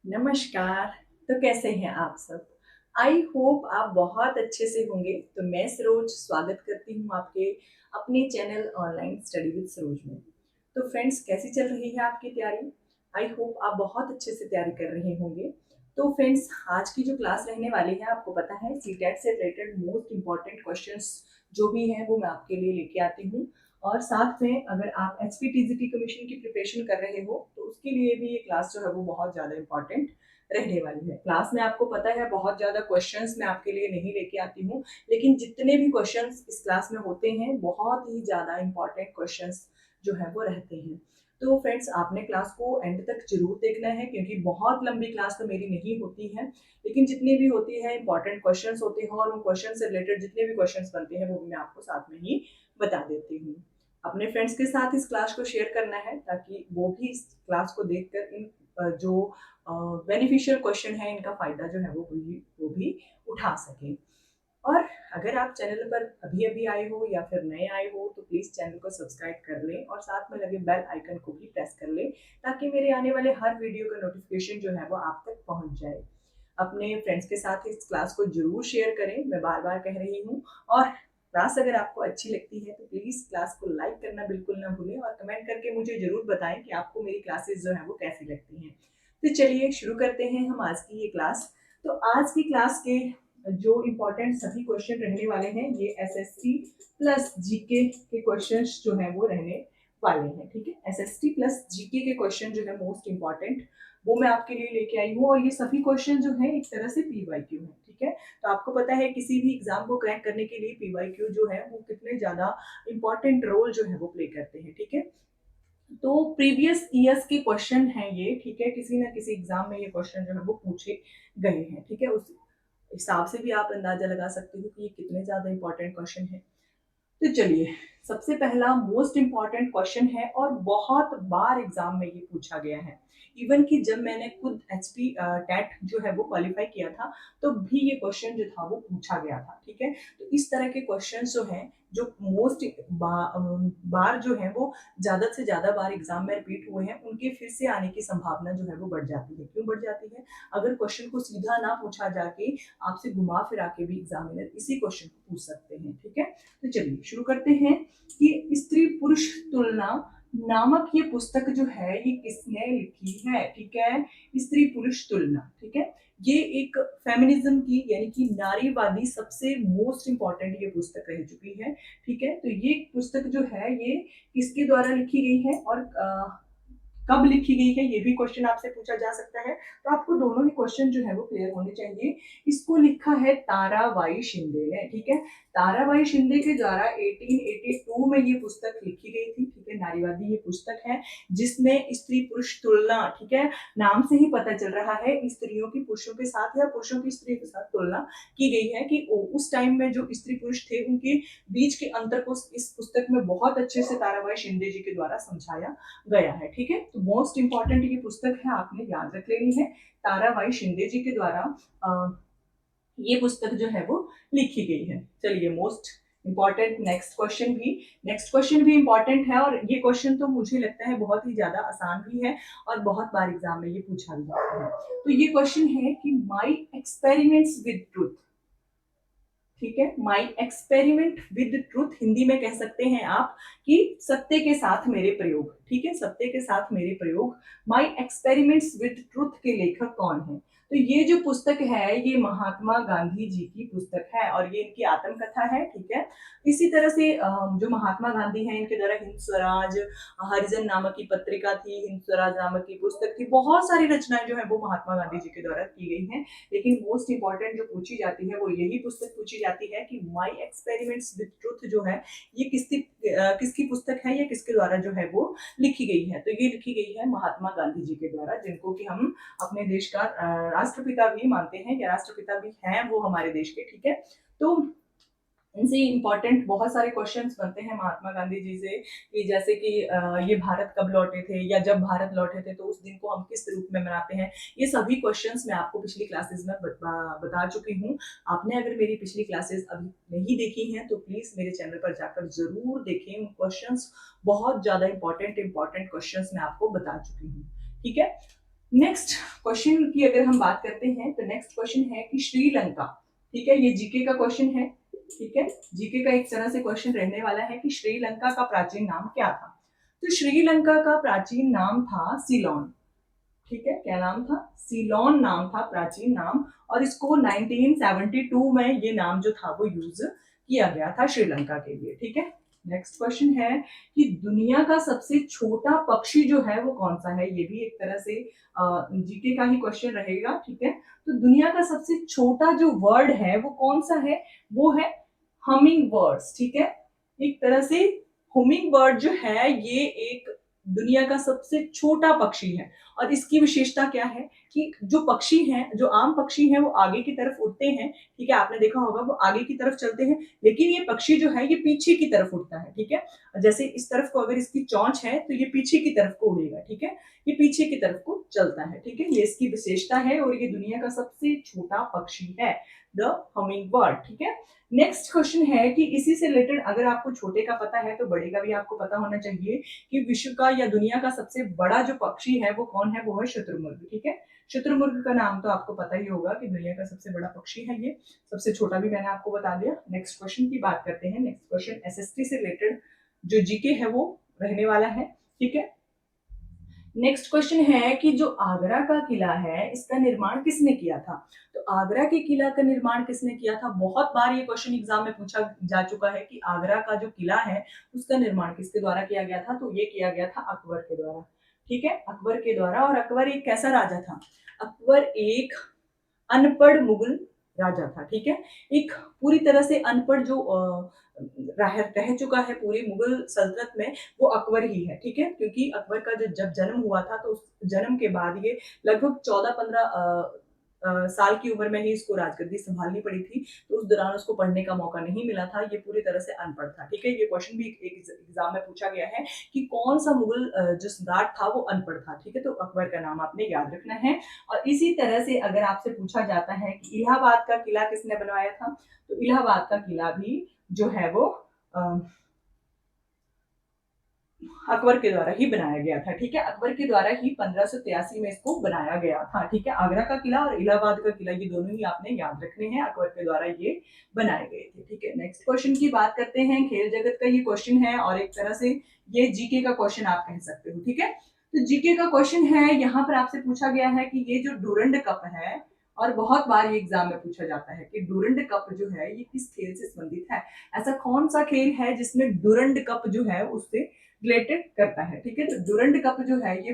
नमस्कार। तो कैसे हैं आप सब? आई होप आप बहुत अच्छे से होंगे। तो मैं सरोज स्वागत करती हूँ आपके अपने channel online study with Saroj में। तो फ्रेंड्स, कैसी चल रही है आपकी तैयारी? आई होप आप बहुत अच्छे से तैयारी कर रहे होंगे। तो फ्रेंड्स, आज की जो क्लास रहने वाली है, आपको पता है सीटेट से रिलेटेड मोस्ट इम्पॉर्टेंट क्वेश्चंस जो भी हैं वो मैं आपके लिए लेके आती हूँ। और साथ में अगर आप एचपीटीजीटी कमीशन की प्रिपरेशन कर रहे हो तो उसके लिए भी ये क्लास जो है वो बहुत ज़्यादा इंपॉर्टेंट रहने वाली है। क्लास में आपको पता है बहुत ज़्यादा क्वेश्चंस मैं आपके लिए नहीं लेके आती हूँ, लेकिन जितने भी क्वेश्चंस इस क्लास में होते हैं बहुत ही ज़्यादा इंपॉर्टेंट क्वेश्चंस जो है वो रहते हैं। तो फ्रेंड्स, आपने क्लास को एंड तक जरूर देखना है, क्योंकि बहुत लंबी क्लास तो मेरी नहीं होती है, लेकिन जितनी भी होती है इंपॉर्टेंट क्वेश्चंस होते हैं और उन क्वेश्चन से रिलेटेड जितने भी क्वेश्चंस बनते हैं वो भी मैं आपको साथ में ही बता देती हूँ। अपने फ्रेंड्स के साथ इस क्लास को शेयर करना है ताकि वो भी इस क्लास को देखकर इन जो बेनिफिशियल क्वेश्चन है इनका फायदा जो है वो भी उठा सके। और अगर आप चैनल पर अभी अभी आए हो या फिर नए आए हो तो प्लीज चैनल को सब्सक्राइब कर लें और साथ में लगे बेल आइकन को भी प्रेस कर लें, ताकि मेरे आने वाले हर वीडियो का नोटिफिकेशन जो है वो आप तक पहुंच जाए। अपने फ्रेंड्स के साथ इस क्लास को जरूर शेयर करें, मैं बार बार कह रही हूँ। और क्लास अगर आपको अच्छी लगती है तो प्लीज क्लास को लाइक करना बिल्कुल ना भूलें और कमेंट करके मुझे जरूर बताएं कि आपको मेरी क्लासेस जो है वो कैसी लगती हैं। तो चलिए शुरू करते हैं हम आज की ये क्लास। तो आज की क्लास के जो इम्पोर्टेंट सभी क्वेश्चन रहने वाले हैं ये एसएसटी प्लस जीके के क्वेश्चंस जो है वो रहने वाले हैं। ठीक है, एसएसटी प्लस जीके के क्वेश्चन जो है मोस्ट इम्पॉर्टेंट वो मैं आपके लिए लेके आई हूँ, और ये सभी क्वेश्चन जो है एक तरह से पीवाईक्यू है। ठीक है, तो आपको पता है किसी भी एग्जाम को क्रैक करने के लिए पीवाईक्यू जो है वो कितने ज्यादा इंपॉर्टेंट रोल जो है वो प्ले करते हैं। ठीक है, तो प्रीवियस ईयर्स के क्वेश्चन हैं ये। ठीक है, किसी ना किसी एग्जाम में ये क्वेश्चन जो है वो पूछे गए हैं। ठीक है, उस हिसाब से भी आप अंदाजा लगा सकते हो कि ये कितने ज्यादा इंपॉर्टेंट क्वेश्चन है। तो चलिए, सबसे पहला मोस्ट इम्पॉर्टेंट क्वेश्चन है और बहुत बार एग्जाम में ये पूछा गया है। इवन कि जब मैंने खुद एचपी टेट जो है वो क्वालिफाई किया था तो भी ये क्वेश्चन जो था वो पूछा गया था। ठीक है, तो इस तरह के क्वेश्चन जो हैं जो मोस्ट बार जो है वो ज्यादा से ज्यादा बार एग्जाम में रिपीट हुए हैं, उनके फिर से आने की संभावना जो है वो बढ़ जाती है। क्यों बढ़ जाती है? अगर क्वेश्चन को सीधा ना पूछा जाके आपसे घुमा फिरा के भी एग्जामिनर इसी क्वेश्चन को पूछ सकते हैं। ठीक है, तो चलिए शुरू करते हैं कि स्त्री पुरुष तुलना नामक ये पुस्तक जो है ये किसने लिखी है। ठीक है, स्त्री पुरुष तुलना। ठीक है, ये एक फेमिनिज्म की यानी कि नारीवादी सबसे मोस्ट इंपॉर्टेंट ये पुस्तक रह चुकी है। ठीक है, तो ये पुस्तक जो है ये किसके द्वारा लिखी गई है और कब लिखी गई है ये भी क्वेश्चन आपसे पूछा जा सकता है। तो आपको दोनों ही क्वेश्चन जो है वो क्लियर होने चाहिए। इसको लिखा है ताराबाई शिंदे ने। ठीक है, ताराबाई शिंदे के द्वारा 1882 में ये पुस्तक लिखी गई थी। ठीक है, नारीवादी ये पुस्तक है जिसमें स्त्री पुरुष तुलना, ठीक है, नाम से ही पता चल रहा है स्त्रियों की पुरुषों के साथ या पुरुषों की स्त्रियों के साथ तुलना की गई है कि उस टाइम में जो स्त्री पुरुष थे उनके बीच के अंतर को इस पुस्तक में बहुत अच्छे से ताराबाई शिंदे जी के द्वारा समझाया गया है। ठीक है, तो मोस्ट इंपॉर्टेंट ये पुस्तक है, आपने याद रख लेनी है। ताराबाई शिंदे जी के द्वारा ये पुस्तक जो है वो लिखी गई है। चलिए, मोस्ट इंपॉर्टेंट नेक्स्ट क्वेश्चन भी इंपॉर्टेंट है, और ये क्वेश्चन तो मुझे लगता है बहुत ही ज्यादा आसान भी है और बहुत बार एग्जाम में ये पूछा भी जाता है। तो ये क्वेश्चन है कि माई एक्सपेरिमेंट्स विद ट्रूथ। ठीक है, my experiment with truth Hindi में कह सकते हैं आप कि सत्य के साथ मेरे प्रयोग। ठीक है, सत्य के साथ मेरे प्रयोग। माई एक्सपेरिमेंट्स विद ट्रूथ के लेखक कौन है? तो ये जो पुस्तक है ये महात्मा गांधी जी की पुस्तक है और ये इनकी आत्मकथा है। ठीक है, इसी तरह से जो महात्मा गांधी हैं इनके द्वारा हिंद स्वराज हरिजन नामक की पत्रिका थी, हिंद स्वराज नामक की पुस्तक थी, बहुत सारी रचनाएं जो है वो महात्मा गांधी जी के द्वारा की गई हैं। लेकिन मोस्ट इंपॉर्टेंट जो पूछी जाती है वो यही पुस्तक पूछी जाती है कि माई एक्सपेरिमेंट्स विद ट्रुथ जो है ये किसकी पुस्तक है, या किसके द्वारा जो है वो लिखी गई है। तो ये लिखी गई है महात्मा गांधी जी के द्वारा, जिनको कि हम अपने देश का राष्ट्रपिता भी मानते हैं, या राष्ट्रपिता भी हैं वो हमारे देश के। ठीक है, तो इनसे इंपॉर्टेंट बहुत सारे क्वेश्चंस बनते हैं महात्मा गांधी जी से, कि जैसे कि ये भारत कब लौटे थे, या जब भारत लौटे थे तो उस दिन को हम किस रूप में मनाते हैं। ये सभी क्वेश्चंस मैं आपको पिछली क्लासेस में बता चुकी हूँ। आपने अगर मेरी पिछली क्लासेस अभी नहीं देखी हैं तो प्लीज मेरे चैनल पर जाकर जरूर देखें। उन क्वेश्चंस बहुत ज्यादा इंपॉर्टेंट क्वेश्चंस मैं आपको बता चुकी हूँ। ठीक है, नेक्स्ट क्वेश्चन की अगर हम बात करते हैं तो नेक्स्ट क्वेश्चन है कि श्रीलंका, ठीक है, ये जीके का क्वेश्चन है, ठीक है, जीके का एक तरह से क्वेश्चन रहने वाला है कि श्रीलंका का प्राचीन नाम क्या था। तो श्रीलंका का प्राचीन नाम था सीलोन, ठीक है, क्या नाम था, सीलोन नाम था प्राचीन नाम, और इसको 1972 में ये नाम जो था वो यूज किया गया था श्रीलंका के लिए, ठीक है। नेक्स्ट क्वेश्चन है कि दुनिया का सबसे छोटा पक्षी जो है वो कौन सा है, ये भी एक तरह से जीके का ही क्वेश्चन रहेगा, ठीक है। तो दुनिया का सबसे छोटा जो वर्ड है वो कौन सा है, वो है हमिंग बर्ड्स, ठीक है। एक तरह से हुमिंग बर्ड जो है ये एक दुनिया का सबसे छोटा पक्षी है, और इसकी विशेषता क्या है कि जो पक्षी हैं, जो आम पक्षी हैं वो आगे की तरफ उड़ते हैं, ठीक है, आपने देखा होगा वो आगे की तरफ चलते हैं, लेकिन ये पक्षी जो है ये पीछे की तरफ उड़ता है, ठीक है। जैसे इस तरफ को अगर इसकी चोंच है तो ये पीछे की तरफ को उड़ेगा, ठीक है, ये पीछे की तरफ को चलता है, ठीक है, ये इसकी विशेषता है, और ये दुनिया का सबसे छोटा पक्षी है, द हमिंग बर्ड, ठीक है। नेक्स्ट क्वेश्चन है कि इसी से रिलेटेड अगर आपको छोटे का पता है तो बड़े का भी आपको पता होना चाहिए कि विश्व का या दुनिया का सबसे बड़ा जो पक्षी है वो कौन है, वो है शुतुरमुर्ग, ठीक है। शुतुरमुर्ग का नाम तो आपको पता ही होगा कि दुनिया का सबसे बड़ा पक्षी है ये, सबसे छोटा भी मैंने आपको बता दिया। नेक्स्ट क्वेश्चन की बात करते हैं। नेक्स्ट क्वेश्चन एसएसटी से रिलेटेड जो जीके है वो रहने वाला है, ठीक है। नेक्स्ट क्वेश्चन है कि जो आगरा का किला है इसका निर्माण किसने किया था। तो आगरा के किला का निर्माण किसने किया था, बहुत बार ये क्वेश्चन एग्जाम में पूछा जा चुका है कि आगरा का जो किला है उसका निर्माण किसके द्वारा किया गया था। तो ये किया गया था अकबर के द्वारा, ठीक है, अकबर के द्वारा। और अकबर एक कैसा राजा था, अकबर एक अनपढ़ मुगल राजा था, ठीक है। एक पूरी तरह से अनपढ़ जो रह चुका है पूरी मुगल सल्तनत में, वो अकबर ही है, ठीक है। क्योंकि अकबर का जब जन्म हुआ था तो उस जन्म के बाद ये लगभग 14-15 साल की उम्र में ही इसको राजगद्दी संभालनी पड़ी थी, तो उस दौरान उसको पढ़ने का मौका नहीं मिला था, ये पूरी तरह से अनपढ़ था, ठीक है। ये क्वेश्चन भी एक एग्जाम में पूछा गया है कि कौन सा मुगल जो सम्राट था वो अनपढ़ था, ठीक है। तो अकबर का नाम आपने याद रखना है। और इसी तरह से अगर आपसे पूछा जाता है कि इलाहाबाद का किला किसने बनवाया था, तो इलाहाबाद का किला भी जो है वो अकबर के द्वारा ही बनाया गया था, ठीक है। अकबर के द्वारा ही 1583 में इसको बनाया गया था, ठीक है। आगरा का किला और इलाहाबाद का किला ये दोनों ही आपने याद रखने हैं, अकबर के द्वारा ये बनाए गए थे, ठीक है। नेक्स्ट क्वेश्चन की बात करते हैं। खेल जगत का ये क्वेश्चन है और एक तरह से ये जीके का क्वेश्चन आप कह सकते हो, ठीक है। तो जीके का क्वेश्चन है, यहाँ पर आपसे पूछा गया है कि ये जो डूरंड कप है, और बहुत बार ये एग्जाम में पूछा जाता है कि डूरंड कप जो है ये किस खेल से संबंधित है, ऐसा कौन सा खेल है जिसमें डूरंड कप जो है उससे रिलेटेड करता है, ठीक है। तो डूरंड कप जो है ये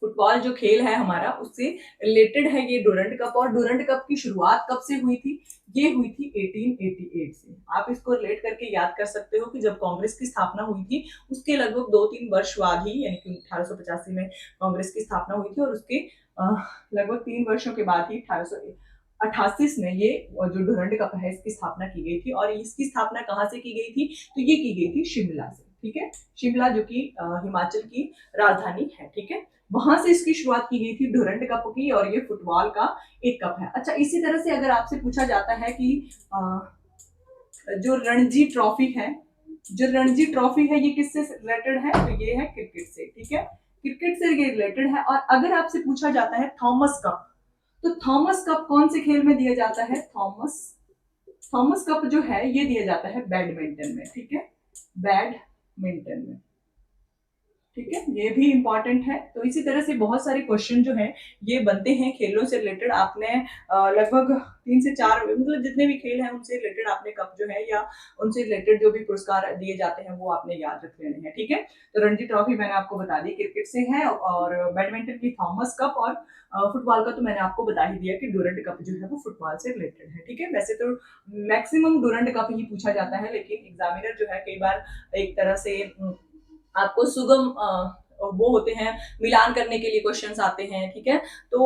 फुटबॉल जो खेल है हमारा उससे रिलेटेड है ये डूरंड कप। और डूरंड कप की शुरुआत कब से हुई थी, ये हुई थी 1888 से। आप इसको रिलेट करके याद कर सकते हो कि जब कांग्रेस की स्थापना हुई थी उसके लगभग 2-3 वर्ष बाद ही, यानी कि 1885 में कांग्रेस की स्थापना हुई थी, और उसके लगभग 3 वर्षों के बाद ही 1888 में ये जो डूरंड कप है इसकी स्थापना की गई थी। और इसकी स्थापना कहाँ से की गई थी, तो ये की गई थी शिमला से, ठीक है। शिमला जो कि हिमाचल की राजधानी है, ठीक है, वहां से इसकी शुरुआत की गई थी डूरंड कप की, और ये फुटबॉल का एक कप है। अच्छा, इसी तरह से अगर आपसे पूछा जाता है कि जो रणजी ट्रॉफी है, जो रणजी ट्रॉफी है ये किससे रिलेटेड है, तो ये है क्रिकेट से, ठीक है, क्रिकेट से ये रिलेटेड है। और अगर आपसे पूछा जाता है थॉमस कप, तो थॉमस कप कौन से खेल में दिया जाता है, थॉमस कप जो है ये दिया जाता है बैडमिंटन में, ठीक है, बैडमिंटन में, ठीक है, ये भी इंपॉर्टेंट है। तो इसी तरह से बहुत सारे क्वेश्चन जो हैं ये बनते हैं खेलों से रिलेटेड। आपने लगभग 3 से 4 मतलब जितने भी खेल हैं उनसे रिलेटेड आपने कप जो है या उनसे रिलेटेड जो भी पुरस्कार दिए जाते हैं वो आपने याद रख लेने हैं, ठीक है। तो रणजी ट्रॉफी मैंने आपको बता दी क्रिकेट से है, और बैडमिंटन की थॉमस कप, और फुटबॉल का तो मैंने आपको बता ही दिया कि डूरंड कप जो है वो फुटबॉल से रिलेटेड है, ठीक है। वैसे तो मैक्सिमम डूरंड कप ही पूछा जाता है, लेकिन एग्जामिनर जो है कई बार एक तरह से आपको सुगम वो होते हैं, मिलान करने के लिए क्वेश्चंस आते हैं, ठीक है। तो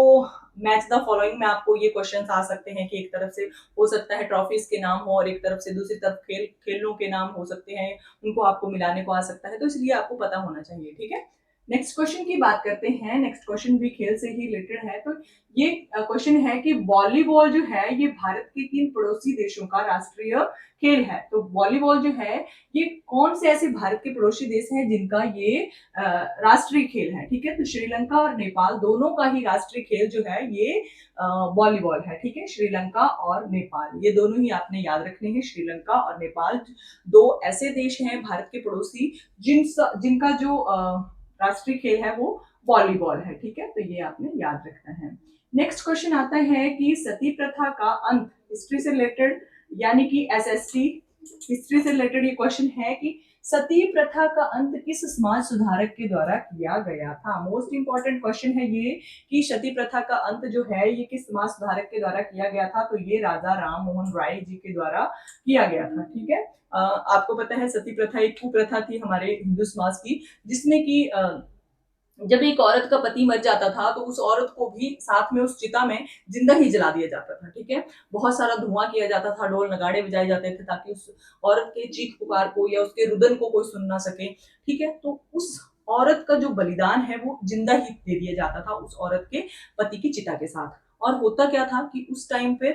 मैच द फॉलोइंग में आपको ये क्वेश्चंस आ सकते हैं कि एक तरफ से हो सकता है ट्रॉफीज के नाम हो और एक तरफ से दूसरी तरफ खेलों के नाम हो सकते हैं, उनको आपको मिलाने को आ सकता है, तो इसलिए आपको पता होना चाहिए, ठीक है। नेक्स्ट क्वेश्चन की बात करते हैं। नेक्स्ट क्वेश्चन भी खेल से ही रिलेटेड है। तो ये क्वेश्चन है कि वॉलीबॉल जो है ये भारत के 3 पड़ोसी देशों का राष्ट्रीय खेल है। तो वॉलीबॉल जो है ये कौन से ऐसे भारत के पड़ोसी देश हैं जिनका ये राष्ट्रीय खेल है, ठीक है। तो श्रीलंका और नेपाल दोनों का ही राष्ट्रीय खेल जो है ये वॉलीबॉल है, ठीक है। श्रीलंका और नेपाल ये दोनों ही आपने याद रखने हैं। श्रीलंका और नेपाल दो ऐसे देश हैं भारत के पड़ोसी जिनका जो राष्ट्रीय खेल है वो वॉलीबॉल है, ठीक है। तो ये आपने याद रखना है। नेक्स्ट क्वेश्चन आता है कि सती प्रथा का अंत हिस्ट्री से रिलेटेड, यानी कि एसएसटी हिस्ट्री से रिलेटेड ये क्वेश्चन है कि सती प्रथा का अंत किस समाज सुधारक के द्वारा किया गया था। मोस्ट इंपॉर्टेंट क्वेश्चन है ये कि सती प्रथा का अंत जो है ये किस समाज सुधारक के द्वारा किया गया था। तो ये राजा राम मोहन राय जी के द्वारा किया गया था, ठीक है। आपको पता है सती प्रथा एक कुप्रथा थी हमारे हिंदू समाज की, जिसमें कि जब एक औरत का पति मर जाता था तो उस औरत को भी साथ में उस चिता में जिंदा ही जला दिया जाता था, ठीक है। बहुत सारा धुआं किया जाता था, ढोल नगाड़े बजाए जाते थे ताकि उस औरत के चीख पुकार को या उसके रुदन को कोई सुन ना सके, ठीक है। तो उस औरत का जो बलिदान है वो जिंदा ही दे दिया जाता था उस औरत के पति की चिता के साथ। और होता क्या था कि उस टाइम पे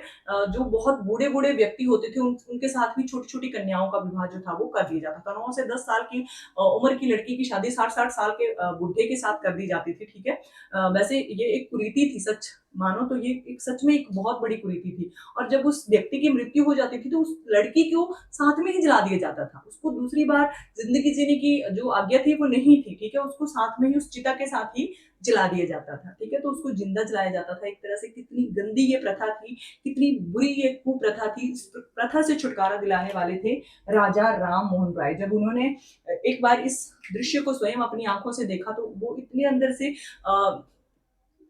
जो बहुत बूढ़े बूढ़े व्यक्ति होते थे उनके साथ भी छोटी छोटी कन्याओं का विवाह जो था वो कर दिया जाता था। 9 से 10 साल की उम्र की लड़की की शादी 60-60 साल के बुढ़े के साथ कर दी जाती थी, ठीक है। वैसे ये एक कुरीति थी, सच मानो तो ये एक सच में एक बहुत बड़ी कुरीति थी। और जब उस व्यक्ति की मृत्यु हो जाती थी तो उस लड़की को साथ में ही जला दिया जाता था। उसको दूसरी बार जिंदगी जीने की जो आज्ञा थी वो नहीं थी, ठीक है। उसको साथ में ही उस चिता के साथ ही जला दिया जाता था, ठीक है। तो उसको जिंदा जलाया जाता था। एक तरह से कितनी गंदी ये प्रथा थी, कितनी बुरी ये कुप्रथा थी। इस प्रथा से छुटकारा दिलाने वाले थे राजा राम मोहन राय। जब उन्होंने एक बार इस दृश्य को स्वयं अपनी आंखों से देखा तो वो इतने अंदर से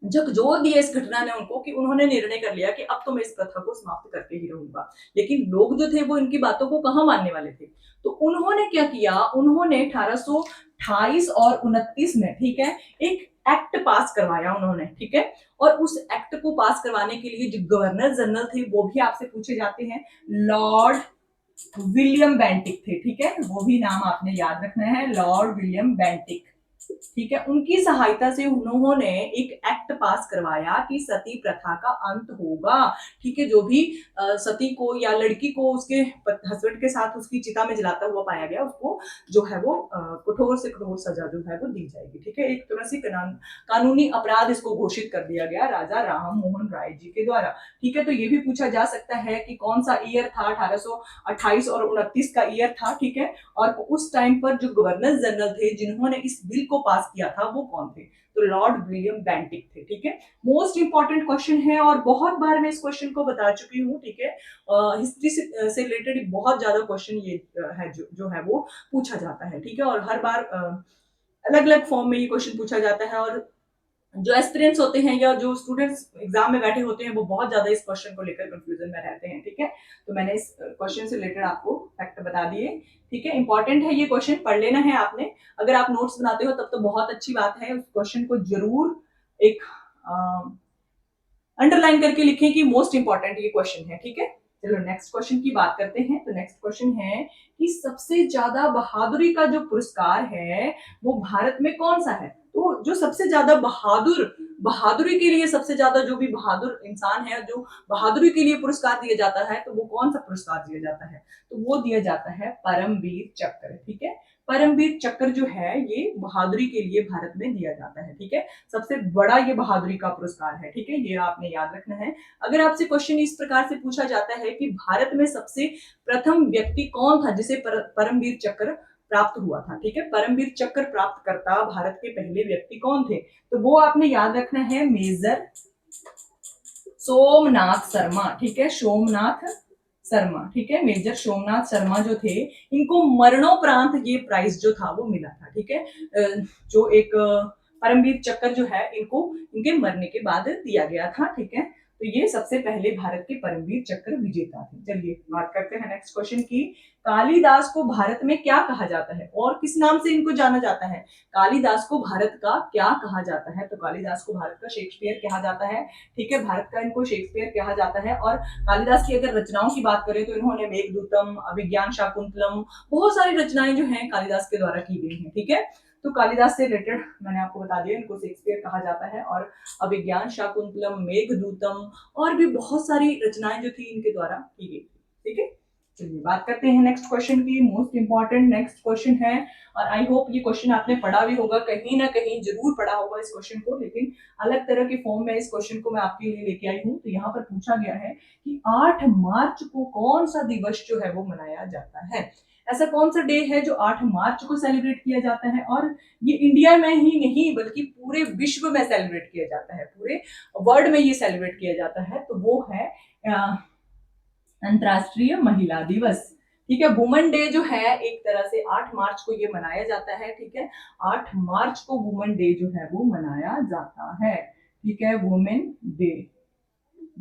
झकझोर दिया इस घटना ने उनको कि उन्होंने निर्णय कर लिया कि अब तो मैं इस प्रथा को समाप्त करके ही रहूंगा। लेकिन लोग जो थे वो इनकी बातों को कहाँ मानने वाले थे। तो उन्होंने क्या किया, उन्होंने 1828 और 29 में, ठीक है, एक एक्ट पास करवाया उन्होंने, ठीक है। और उस एक्ट को पास करवाने के लिए जो गवर्नर जनरल थे वो भी आपसे पूछे जाते हैं, लॉर्ड विलियम बेंटिक थे, ठीक है। वो भी नाम आपने याद रखना है, लॉर्ड विलियम बेंटिक, ठीक है। उनकी सहायता से उन्होंने एक एक्ट पास करवाया कि सती प्रथा का अंत होगा, ठीक है। जो भी सती को या लड़की को उसके हस्बैंड के साथ उसकी चिता में जलाता हुआ पाया गया उसको जो है वो कठोर से कठोर सजा जो है वो दी जाएगी, ठीक है। एक तरह से कानूनी अपराध इसको घोषित कर दिया गया राजा राम मोहन राय जी के द्वारा, ठीक है। तो ये भी पूछा जा सकता है कि कौन सा ईयर था, 1828 और 29 का ईयर था, ठीक है। और उस टाइम पर जो गवर्नर जनरल थे जिन्होंने इस बिल को पास किया था वो कौन थे। तो लॉर्ड विलियम बेंटिक थे, ठीक है। मोस्ट इंपॉर्टेंट क्वेश्चन है और बहुत बार मैं इस क्वेश्चन को बता चुकी हूँ, ठीक है। हिस्ट्री से रिलेटेड बहुत ज्यादा क्वेश्चन ये है जो है वो पूछा जाता है, ठीक है। और हर बार अलग अलग फॉर्म में ये क्वेश्चन पूछा जाता है। और जो एस्पिरेंट्स होते हैं या जो स्टूडेंट्स एग्जाम में बैठे होते हैं वो बहुत ज्यादा इस क्वेश्चन को लेकर कंफ्यूजन में रहते हैं, ठीक है। तो मैंने इस क्वेश्चन से रिलेटेड आपको फैक्ट बता दिए, ठीक है। इंपॉर्टेंट है ये क्वेश्चन, पढ़ लेना है आपने। अगर आप नोट्स बनाते हो तब तो बहुत अच्छी बात है। उस क्वेश्चन को जरूर एक अंडरलाइन करके लिखें कि मोस्ट इंपॉर्टेंट ये क्वेश्चन है, ठीक है। चलो नेक्स्ट क्वेश्चन की बात करते हैं। तो नेक्स्ट क्वेश्चन है कि सबसे ज्यादा बहादुरी का जो पुरस्कार है वो भारत में कौन सा है। तो जो सबसे ज्यादा बहादुरी के लिए सबसे ज्यादा जो भी बहादुर इंसान है जो बहादुरी के लिए पुरस्कार दिया जाता है तो वो कौन सा पुरस्कार दिया जाता है। तो वो दिया जाता है परमवीर चक्र, ठीक है। परमवीर चक्र जो है ये बहादुरी के लिए भारत में दिया जाता है, ठीक है। सबसे बड़ा ये बहादुरी का पुरस्कार है, ठीक है। ये आपने याद रखना है। अगर आपसे क्वेश्चन इस प्रकार से पूछा जाता है कि भारत में सबसे प्रथम व्यक्ति कौन था जिसे परमवीर चक्र प्राप्त हुआ था, ठीक है। परमवीर चक्र प्राप्त करता भारत के पहले व्यक्ति कौन थे। तो वो आपने याद रखना है, मेजर सोमनाथ शर्मा, ठीक है। सोमनाथ शर्मा, ठीक है। मेजर सोमनाथ शर्मा जो थे इनको मरणोपरांत ये प्राइज जो था वो मिला था, ठीक है। जो एक परमवीर चक्र जो है इनको इनके मरने के बाद दिया गया था, ठीक है। तो ये सबसे पहले भारत के परमवीर चक्र विजेता थे। चलिए बात करते हैं नेक्स्ट क्वेश्चन की। कालिदास को भारत में क्या कहा जाता है और किस नाम से इनको जाना जाता है। कालिदास को भारत का क्या कहा जाता है। तो कालिदास को भारत का शेक्सपियर कहा जाता है, ठीक है। भारत का इनको शेक्सपियर कहा जाता है। और कालिदास की अगर रचनाओं की बात करें तो इन्होंने मेघदूतम, अभिज्ञान शाकुंतलम, बहुत सारी रचनाएं जो हैं कालिदास के द्वारा की गई हैं, ठीक है। तो कालिदास से रिलेटेड मैंने आपको बता दिया, इनको शेक्सपियर कहा जाता है। और अभिज्ञान शाकुंतलम, मेघदूतम और भी बहुत सारी रचनाएं जो थी इनके द्वारा की गई थी। ठीक है, चलिए बात करते हैं नेक्स्ट क्वेश्चन की। मोस्ट इंपॉर्टेंट नेक्स्ट क्वेश्चन है, और आई होप ये क्वेश्चन आपने पढ़ा भी होगा, कहीं ना कहीं जरूर पढ़ा होगा इस क्वेश्चन को, लेकिन अलग तरह के फॉर्म में इस क्वेश्चन को मैं आपके लिए लेके आई हूँ। तो यहाँ पर पूछा गया है कि 8 मार्च को कौन सा दिवस जो है वो मनाया जाता है। ऐसा कौन सा डे है जो 8 मार्च को सेलिब्रेट किया जाता है, और ये इंडिया में ही नहीं बल्कि पूरे विश्व में सेलिब्रेट किया जाता है, पूरे वर्ल्ड में ये सेलिब्रेट किया जाता है। तो वो है अंतर्राष्ट्रीय महिला दिवस। ठीक है, वुमेन डे जो है एक तरह से 8 मार्च को ये मनाया जाता है। ठीक है, 8 मार्च को वुमेन डे जो है वो मनाया जाता है। ठीक है, वुमेन डे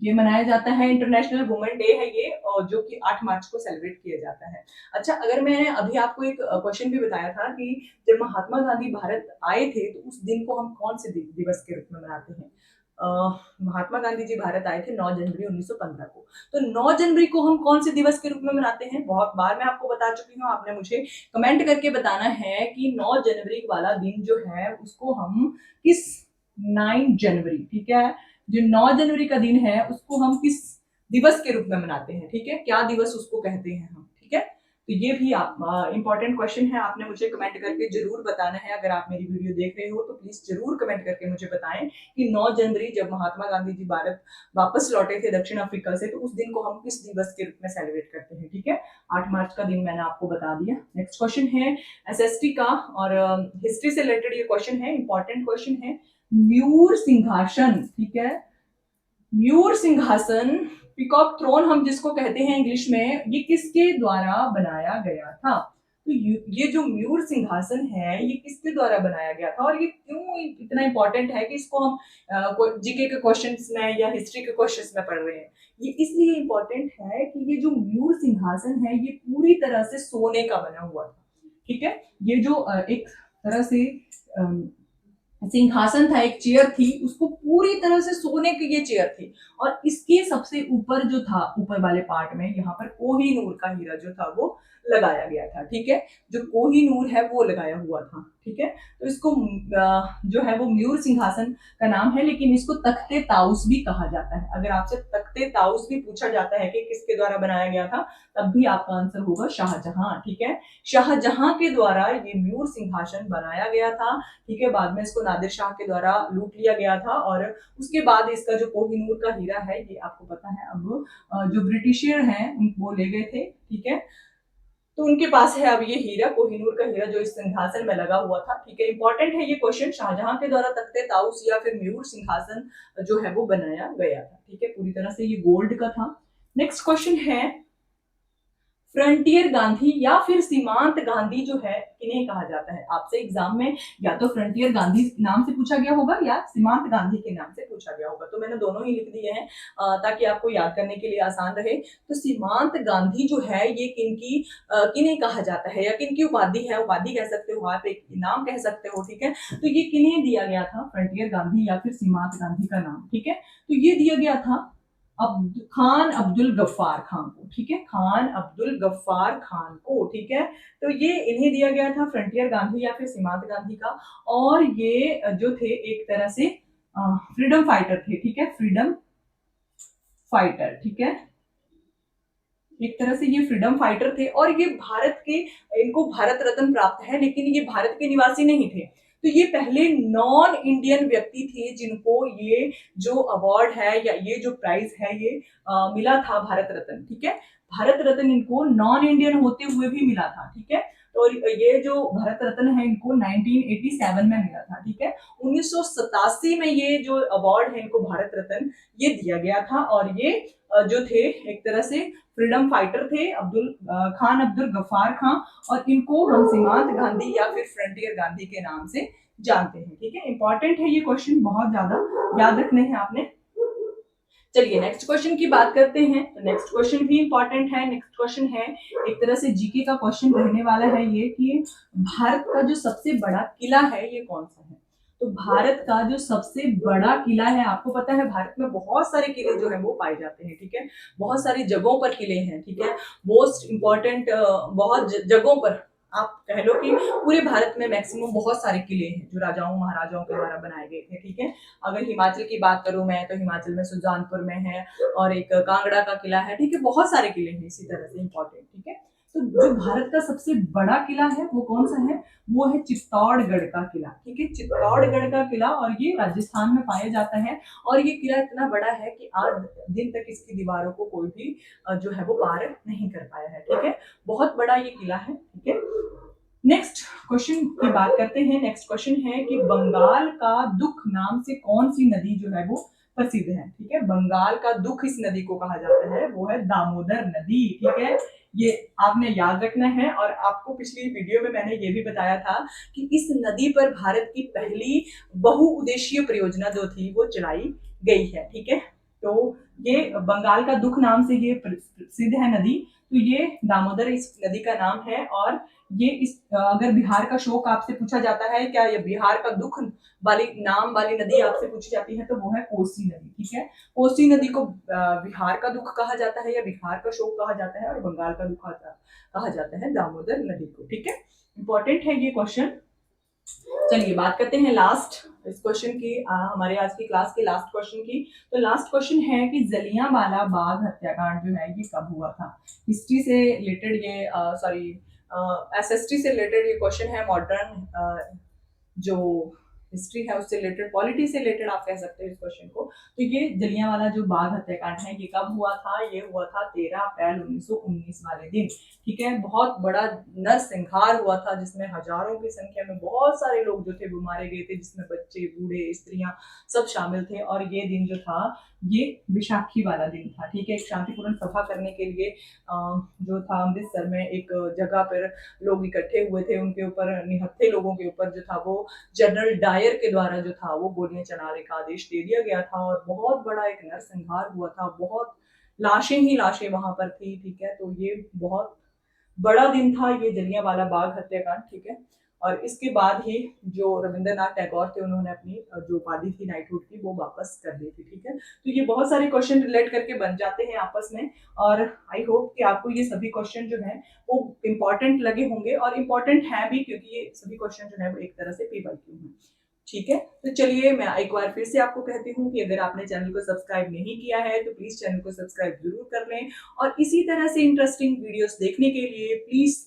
ये मनाया जाता है, इंटरनेशनल वुमेन डे है ये, और जो कि 8 मार्च को सेलिब्रेट किया जाता है। अच्छा, अगर मैंने अभी आपको एक क्वेश्चन भी बताया था कि जब महात्मा गांधी भारत आए थे तो उस दिन को हम कौन से दिवस के रूप में मनाते हैं। महात्मा गांधी जी भारत आए थे 9 जनवरी 1915 को, तो 9 जनवरी को हम कौन से दिवस के रूप में मनाते हैं। बहुत बार मैं आपको बता चुकी हूँ, आपने मुझे कमेंट करके बताना है कि 9 जनवरी वाला दिन जो है उसको हम किस 9 जनवरी, ठीक है, जो 9 जनवरी का दिन है उसको हम किस दिवस के रूप में मनाते हैं। ठीक है, क्या दिवस उसको कहते हैं हम। ठीक है, तो ये भी आप इंपॉर्टेंट क्वेश्चन है, आपने मुझे कमेंट करके जरूर बताना है। अगर आप मेरी वीडियो देख रहे हो तो प्लीज जरूर कमेंट करके मुझे बताएं कि 9 जनवरी जब महात्मा गांधी जी भारत वापस लौटे थे दक्षिण अफ्रीका से, तो उस दिन को हम किस दिवस के रूप में सेलिब्रेट करते हैं। ठीक है, 8 मार्च का दिन मैंने आपको बता दिया। नेक्स्ट क्वेश्चन है एसएसटी का, और हिस्ट्री से रिलेटेड ये क्वेश्चन है, इंपॉर्टेंट क्वेश्चन है। म्यूर सिंहासन, ठीक है, म्यूर सिंहासन, पीकॉक थ्रोन हम जिसको कहते हैं इंग्लिश में, ये किसके द्वारा बनाया गया था। तो ये जो म्यूर सिंहासन है ये किसके द्वारा बनाया गया था, और ये क्यों इतना इंपॉर्टेंट है कि इसको हम जीके के क्वेश्चंस में या हिस्ट्री के क्वेश्चंस में पढ़ रहे हैं। ये इसलिए इंपॉर्टेंट है कि ये जो म्यूर सिंहासन है ये पूरी तरह से सोने का बना हुआ था। ठीक है, ये जो एक तरह से सिंहासन था, एक चेयर थी, उसको पूरी तरह से सोने की ये चेयर थी, और इसके सबसे ऊपर जो था, ऊपर वाले पार्ट में यहाँ पर कोहिनूर का हीरा जो था वो लगाया गया था। ठीक है, जो कोहिनूर है वो लगाया हुआ था। ठीक है, तो इसको जो है वो म्यूर सिंहासन का नाम है, लेकिन इसको तख्ते ताउस भी कहा जाता है। अगर आपसे तख्ते ताउस भी पूछा जाता है कि किसके द्वारा बनाया गया था, तब भी आपका आंसर होगा शाहजहां। ठीक है, शाहजहां के द्वारा ये म्यूर सिंहासन बनाया गया था। ठीक है, बाद में इसको नादिर शाह के द्वारा लूट लिया गया था, और उसके बाद इसका जो कोहिनूर का हीरा है ये आपको पता है अब जो ब्रिटिशियर हैं वो ले गए थे। ठीक है, तो उनके पास है अब ये हीरा, कोहिनूर का हीरा जो इस सिंहासन में लगा हुआ था। ठीक है, इंपॉर्टेंट है ये क्वेश्चन, शाहजहां के द्वारा तख्ते ताउस या फिर म्यूर सिंहासन जो है वो बनाया गया था। ठीक है, पूरी तरह से ये गोल्ड का था। नेक्स्ट क्वेश्चन है, फ्रंटियर गांधी या फिर सीमांत गांधी जो है किन्हें कहा जाता है। आपसे एग्जाम में या तो फ्रंटियर गांधी नाम से पूछा गया होगा या सीमांत गांधी के नाम से पूछा गया होगा, तो मैंने दोनों ही लिख दिए हैं ताकि आपको याद करने के लिए आसान रहे। तो सीमांत गांधी जो है ये किन्हें कहा जाता है, या किनकी उपाधि है, उपाधि कह सकते हो आप, एक नाम कह सकते हो। ठीक है, तो ये किन्हें दिया गया था, फ्रंटियर गांधी या फिर सीमांत गांधी का नाम। ठीक है, तो ये दिया गया था खान अब्दुल गफ्फार खान को। ठीक है, खान अब्दुल गफ्फार खान को। ठीक है, तो ये इन्हें दिया गया था, फ्रंटियर गांधी या फिर सीमांत गांधी का, और ये जो थे एक तरह से फ्रीडम फाइटर थे। ठीक है, फ्रीडम फाइटर। ठीक है, एक तरह से ये फ्रीडम फाइटर थे, और ये भारत के, इनको भारत रत्न प्राप्त है, लेकिन ये भारत के निवासी नहीं थे। तो ये पहले नॉन इंडियन व्यक्ति थे जिनको ये जो अवार्ड है या ये जो प्राइज है ये मिला था, भारत रत्न। ठीक है, भारत रत्न इनको नॉन इंडियन होते हुए भी मिला था। ठीक है, तो ये जो भारत रत्न है इनको 1987 में मिला था। ठीक है, 1987 में ये जो अवार्ड है इनको भारत रत्न ये दिया गया था, और ये जो थे एक तरह से फ्रीडम फाइटर थे, खान अब्दुल गफ्फार खान, और इनको हम सीमांत गांधी या फिर फ्रंटियर गांधी के नाम से जानते हैं। ठीक है, इंपॉर्टेंट है ये क्वेश्चन, बहुत ज्यादा याद रखने हैं आपने। चलिए नेक्स्ट क्वेश्चन की बात करते हैं। तो नेक्स्ट क्वेश्चन भी इंपॉर्टेंट है। नेक्स्ट क्वेश्चन है एक तरह से जीके का क्वेश्चन रहने वाला है ये कि भारत का जो सबसे बड़ा किला है ये कौन सा है। तो भारत का जो सबसे बड़ा किला है, आपको पता है भारत में बहुत सारे किले जो है वो पाए जाते हैं। ठीक है, बहुत सारी जगहों पर किले हैं। ठीक है, मोस्ट इंपॉर्टेंट बहुत जगहों पर आप कह लो कि पूरे भारत में मैक्सिमम बहुत सारे किले हैं जो राजाओं महाराजाओं के द्वारा बनाए गए थे, ठीक है। अगर हिमाचल की बात करूं मैं तो हिमाचल में सुजानपुर में है और एक कांगड़ा का किला है, ठीक है। बहुत सारे किले हैं इसी तरह से इंपॉर्टेंट, ठीक है। तो जो भारत का सबसे बड़ा किला है वो कौन सा है, वो है चित्तौड़गढ़ का किला, ठीक है। चित्तौड़गढ़ का किला, और ये राजस्थान में पाया जाता है। और ये किला इतना बड़ा है कि आज दिन तक इसकी दीवारों को कोई भी जो है वो पार नहीं कर पाया है, ठीक है। बहुत बड़ा ये किला है, ठीक है। नेक्स्ट क्वेश्चन की बात करते हैं। नेक्स्ट क्वेश्चन है कि बंगाल का दुख नाम से कौन सी नदी जो है वो प्रसिद्ध है, ठीक है। बंगाल का दुख इस नदी को कहा जाता है, वो है दामोदर नदी, ठीक है। ये आपने याद रखना है। और आपको पिछली वीडियो में मैंने ये भी बताया था कि इस नदी पर भारत की पहली बहुउद्देशीय परियोजना जो थी वो चलाई गई है, ठीक है। तो ये बंगाल का दुख नाम से ये प्रसिद्ध है नदी। तो ये दामोदर इस नदी का नाम है। और ये इस अगर बिहार का शोक आपसे पूछा जाता है, क्या ये बिहार का दुख वाली नाम वाली नदी आपसे पूछी जाती है, तो वो है कोसी नदी, ठीक है। कोसी नदी को बिहार का दुख कहा जाता है या बिहार का शोक कहा जाता है, और बंगाल का दुख कहा जाता है दामोदर नदी को, ठीक है। इंपॉर्टेंट है ये क्वेश्चन। चलिए बात करते हैं लास्ट इस क्वेश्चन की, हमारे आज की क्लास के लास्ट क्वेश्चन की। तो लास्ट क्वेश्चन है कि जलियांवाला बाग हत्याकांड जो है ये कब हुआ था। हिस्ट्री से रिलेटेड ये सॉरी एसएसटी से रिलेटेड ये क्वेश्चन है। मॉडर्न जो हिस्ट्री है उससे रिलेटेड, पॉलिटी से रिलेटेड आप कह सकते हो इस क्वेश्चन को। तो ये जलियांवाला जो बाग हत्याकांड है ये कब हुआ था, ये हुआ था 13 अप्रैल 1919 वाले दिन, ठीक है। बहुत बड़ा नरसंहार हुआ था जिसमें हजारों की संख्या में बहुत सारे लोग जो थे वो मारे गए थे, जिसमें बच्चे बूढ़े स्त्रियां सब शामिल थे। और ये दिन जो था ये विशाखी वाला दिन था, ठीक है। एक शांतिपूर्ण सभा करने के लिए जो था अमृतसर में एक जगह पर लोग इकट्ठे हुए थे, उनके ऊपर निहत्थे लोगों के ऊपर जो था वो जनरल डायर के द्वारा जो था वो गोलियां चलाने का आदेश दे दिया गया था। और बहुत बड़ा एक नरसंहार हुआ था, बहुत लाशें ही लाशें वहां पर थी, ठीक है। तो ये बहुत बड़ा दिन था ये जलियांवाला बाग हत्याकांड, ठीक है। और इसके बाद ही जो रविंद्रनाथ टैगोर थे उन्होंने अपनी जो उपाधि थी नाइटहुड की वो वापस कर दी थी, ठीक है। तो ये बहुत सारे क्वेश्चन रिलेट करके बन जाते हैं आपस में। और आई होप कि आपको ये सभी क्वेश्चन जो है वो इम्पोर्टेंट लगे होंगे, और इम्पोर्टेंट है भी क्योंकि ये सभी क्वेश्चन जो है वो एक तरह से PYQ हैं, ठीक है। तो चलिए मैं एक बार फिर से आपको कहती हूँ कि अगर आपने चैनल को सब्सक्राइब नहीं किया है तो प्लीज चैनल को सब्सक्राइब जरूर कर लें। और इसी तरह से इंटरेस्टिंग वीडियोस देखने के लिए प्लीज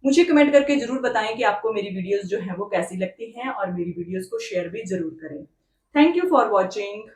मुझे कमेंट करके जरूर बताएं कि आपको मेरी वीडियोस जो है वो कैसी लगती हैं, और मेरी वीडियोस को शेयर भी जरूर करें। Thank you for watching.